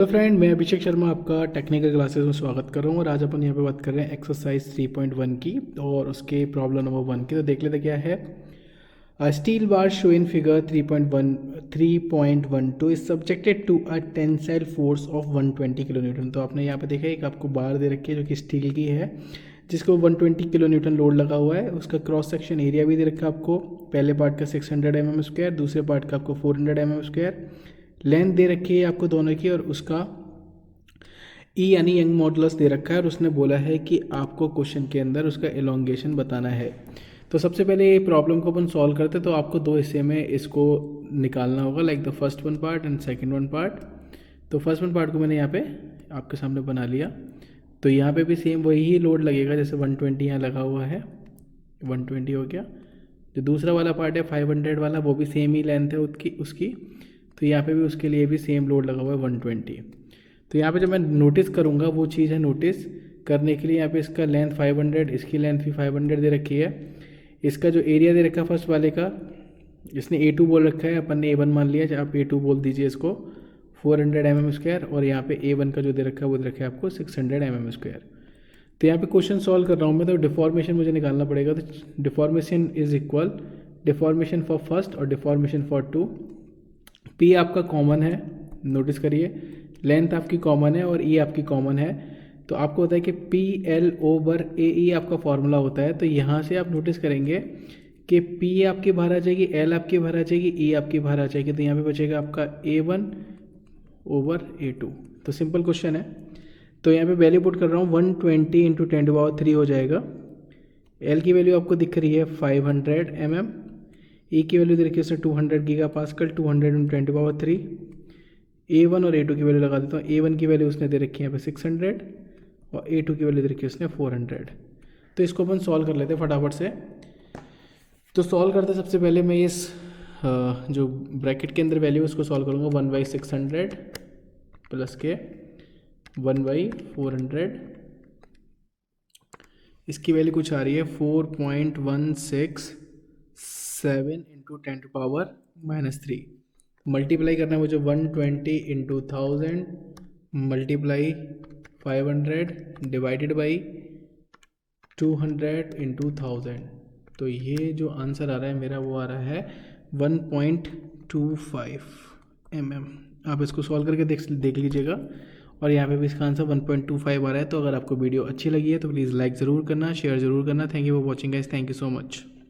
तो फ्रेंड, मैं अभिषेक शर्मा आपका टेक्निकल क्लासेस में स्वागत कर रहा हूँ। और आज अपन यहाँ पे बात कर रहे हैं एक्सरसाइज 3.1 की और उसके प्रॉब्लम नंबर 1 की। तो देख लेते क्या है। Steel bar show in figure 3.12 is subjected to a tensile force of 120 kilo newton. तो आपने यहाँ पे देखा एक आपको बार दे रखी है जो कि स्टील की है, जिसको 120 किलो न्यूटन लोड लगा हुआ है। उसका क्रॉस सेक्शन एरिया भी दे रखा है आपको, पहले पार्ट का 600 mm², दूसरे पार्ट का आपको 400 mm²। लेंथ दे रखी है आपको दोनों की, और उसका ई यानी यंग मॉडुलस दे रखा है। और उसने बोला है कि आपको क्वेश्चन के अंदर उसका एलोंगेशन बताना है। तो सबसे पहले ये प्रॉब्लम को अपन सॉल्व करते, तो आपको दो हिस्से में इसको निकालना होगा, like the first one part and second one part. तो फर्स्ट वन पार्ट को मैंने यहाँ पे आपके सामने बना लिया। तो यहाँ पे भी सेम वही ही लोड लगेगा, जैसे 120 यहाँ लगा हुआ है, 120 हो गया। जो दूसरा वाला पार्ट है 500 वाला, वो भी सेम ही लेंथ है उसकी। तो यहाँ पे भी उसके लिए भी सेम लोड लगा हुआ है 120। तो यहाँ पे जब मैं नोटिस करूँगा, वो चीज़ है नोटिस करने के लिए। यहाँ पे इसका लेंथ 500, इसकी लेंथ भी 500 दे रखी है। इसका जो एरिया दे रखा है फर्स्ट वाले का, इसने A2 बोल रखा है, अपन ने A1 मान लिया, आप A2 बोल दीजिए इसको, 400 mm²। और यहाँ पे A1 का जो दे रखा है वो दे रखा है आपको 600 mm²। तो यहाँ पे क्वेश्चन सॉल्व कर रहा हूँ मैं, तो डिफॉर्मेशन मुझे निकालना पड़ेगा। तो deformation is equal deformation for first और डिफॉर्मेशन फॉर टू। पी आपका कॉमन है, नोटिस करिए, लेंथ आपकी कॉमन है और ई आपकी कॉमन है। तो आपको होता है कि पी एल ओवर ए ई आपका फॉर्मूला होता है। तो यहाँ से आप नोटिस करेंगे कि पी आपकी बाहर आ जाएगी, एल आपकी बाहर आ जाएगी, ई आपकी बाहर आ जाएगी। तो यहाँ पे बचेगा आपका A1 ओवर A2। तो सिंपल क्वेश्चन है। तो यहाँ पे वैल्यू पुट कर रहा हूँ, 120 इंटू 10⁻³ हो जाएगा। एल की वैल्यू आपको दिख रही है 500 mm, ई की वैल्यू दे रखी है उसने 200 गीगापास्कल, 200 इंटू 10⁻³। A1 और A2 की वैल्यू लगा देता हूँ। A1 की वैल्यू उसने दे रखी है यहाँ पे 600 और A2 की वैल्यू दे रखी है उसने 400। तो इसको अपन सॉल्व कर लेते हैं फटाफट से। तो सॉल्व करते सबसे पहले मैं इस जो ब्रैकेट के अंदर वैल्यू उसको सॉल्व करूँगा। 1/600 प्लस के 1/400, इसकी वैल्यू कुछ आ रही है 4.167 इंटू 10⁻³ मल्टीप्लाई करना है मुझे 120 into 1000 multiply 500 divided by 200 into 1000। तो ये जो आंसर आ रहा है मेरा, वो आ रहा है 1.25 mm। आप इसको सॉल्व करके देख लीजिएगा। और यहाँ पे भी इसका आंसर 1.25 आ रहा है। तो अगर आपको वीडियो अच्छी लगी है तो प्लीज़ लाइक ज़रूर करना, शेयर ज़रूर करना। Thank you for watching guys, thank you so much.